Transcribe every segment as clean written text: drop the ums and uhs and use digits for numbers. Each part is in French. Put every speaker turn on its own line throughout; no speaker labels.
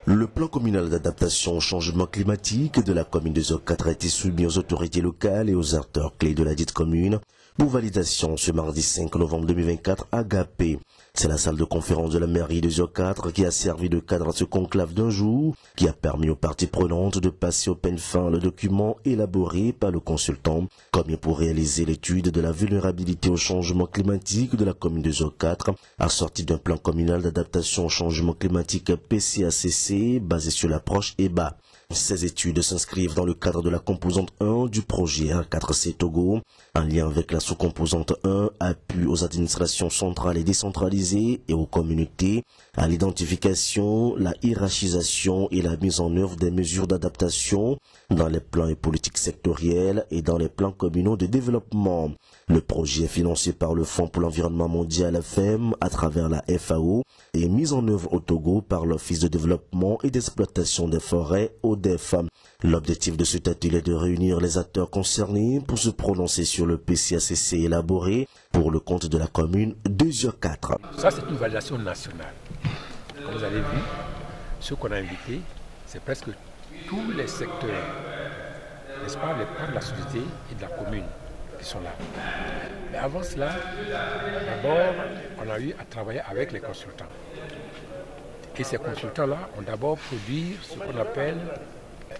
Le plan communal d'adaptation au changement climatique de la commune de Zoc4 a été soumis aux autorités locales et aux acteurs clés de la dite commune pour validation ce mardi 5 novembre 2024 à Gapé. C'est la salle de conférence de la mairie de Zoc4 qui a servi de cadre à ce conclave d'un jour qui a permis aux parties prenantes de passer au peigne fin le document élaboré par le consultant commis pour réaliser l'étude de la vulnérabilité au changement climatique de la commune de Zoc4 assorti d'un plan communal d'adaptation au changement climatique PCACC basé sur l'approche EBA. Ces études s'inscrivent dans le cadre de la composante 1 du projet A4C Togo, en lien avec la sous-composante 1, appui aux administrations centrales et décentralisées et aux communautés, à l'identification, la hiérarchisation et la mise en œuvre des mesures d'adaptation dans les plans et politiques sectoriels et dans les plans communaux de développement. Le projet est financé par le Fonds pour l'environnement mondial FEM à travers la FAO et mis en œuvre au Togo par l'Office de développement et d'exploitation des forêts ODEF. L'objectif de cet atelier est de réunir les acteurs concernés pour se prononcer sur le PCACC élaboré pour le compte de la commune de Zoc4.
Ça, c'est une validation nationale. Comme vous avez vu, ceux qu'on a invités, c'est presque tous les secteurs, n'est-ce pas, les plans de la société et de la commune qui sont là. Mais avant cela, d'abord, on a eu à travailler avec les consultants. Et ces consultants-là ont d'abord produit ce qu'on appelle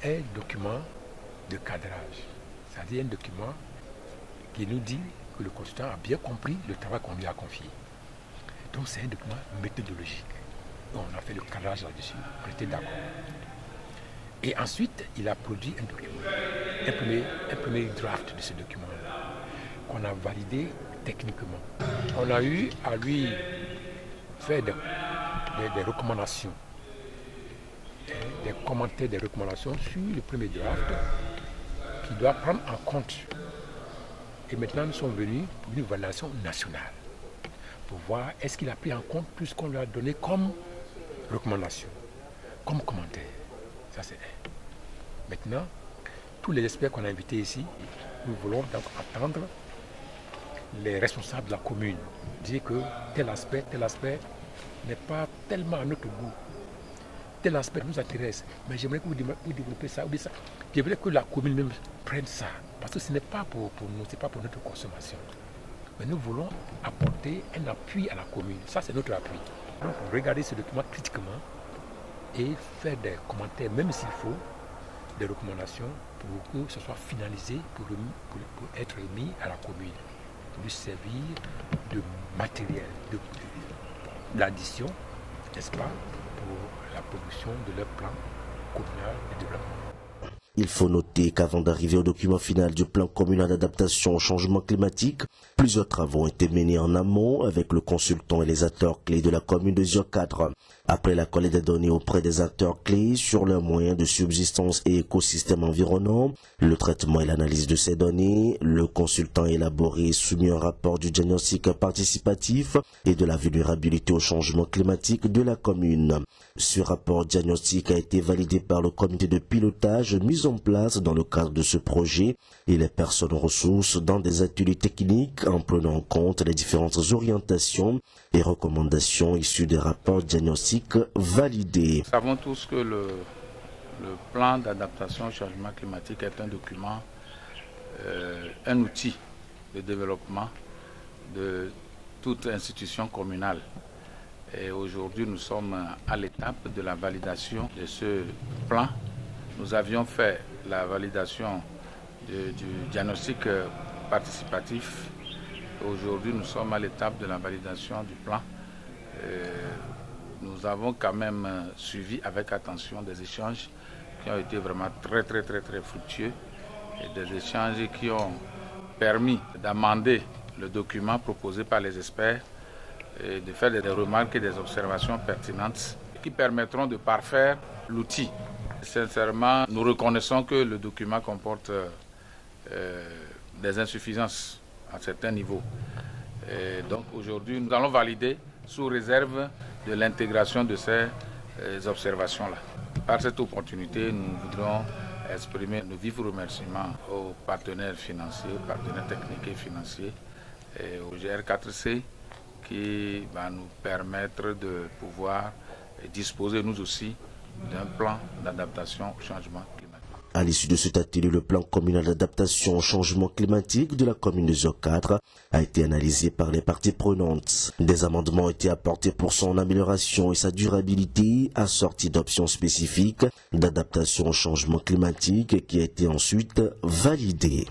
un document de cadrage. C'est-à-dire un document qui nous dit que le consultant a bien compris le travail qu'on lui a confié. Donc c'est un document méthodologique. Donc on a fait le cadrage là-dessus, on était d'accord. Et ensuite, il a produit un document, un premier draft de ce document-là, qu'on a validé techniquement. On a eu à lui faire des recommandations, des commentaires, des recommandations sur le premier draft qui doit prendre en compte. Et maintenant, nous sommes venus pour une validation nationale, pour voir est-ce qu'il a pris en compte tout ce qu'on lui a donné comme recommandation, comme commentaire. Ça, c'est un. Maintenant, tous les experts qu'on a invités ici, nous voulons donc attendre les responsables de la commune, dire que tel aspect n'est pas tellement à notre goût. Tel aspect nous intéresse, mais j'aimerais que vous développez ça ou ça. J'aimerais que la commune même prenne ça, parce que ce n'est pas pour nous, ce n'est pas pour notre consommation. Mais nous voulons apporter un appui à la commune. Ça, c'est notre appui. Donc, regarder ce document critiquement et faire des commentaires, même s'il faut, des recommandations pour que ce soit finalisé, pour être remis à la commune, pour lui servir de matériel, d'addition, n'est-ce pas, pour la production de leur plan communal de développement.
Il faut noter qu'avant d'arriver au document final du plan communal d'adaptation au changement climatique, plusieurs travaux ont été menés en amont avec le consultant et les acteurs clés de la commune de Zoc4. Après la collecte des données auprès des acteurs clés sur leurs moyens de subsistance et écosystèmes environnants, le traitement et l'analyse de ces données, le consultant a élaboré et soumis un rapport du diagnostic participatif et de la vulnérabilité au changement climatique de la commune. Ce rapport diagnostic a été validé par le comité de pilotage mis en place dans le cadre de ce projet et les personnes ressources dans des ateliers techniques en prenant en compte les différentes orientations et recommandations issues des rapports diagnostiques validés.
Nous savons tous que le plan d'adaptation au changement climatique est un document, un outil de développement de toute institution communale. Et aujourd'hui, nous sommes à l'étape de la validation de ce plan. Nous avions fait la validation du diagnostic participatif. Aujourd'hui, nous sommes à l'étape de la validation du plan. Nous avons quand même suivi avec attention des échanges qui ont été vraiment très fructueux et des échanges qui ont permis d'amender le document proposé par les experts et de faire des remarques et des observations pertinentes qui permettront de parfaire l'outil. Sincèrement, nous reconnaissons que le document comporte des insuffisances à certains niveaux. Et donc aujourd'hui, nous allons valider sous réserve de l'intégration de ces observations-là. Par cette opportunité, nous voudrons exprimer nos vifs remerciements aux partenaires financiers, aux partenaires techniques et financiers, et au GR4C qui va nous permettre de pouvoir disposer nous aussi d'un plan d'adaptation au changement climatique.
À l'issue de cet atelier, le plan communal d'adaptation au changement climatique de la commune de Zo 4 a été analysé par les parties prenantes. Des amendements ont été apportés pour son amélioration et sa durabilité, assortis d'options spécifiques d'adaptation au changement climatique qui a été ensuite validée.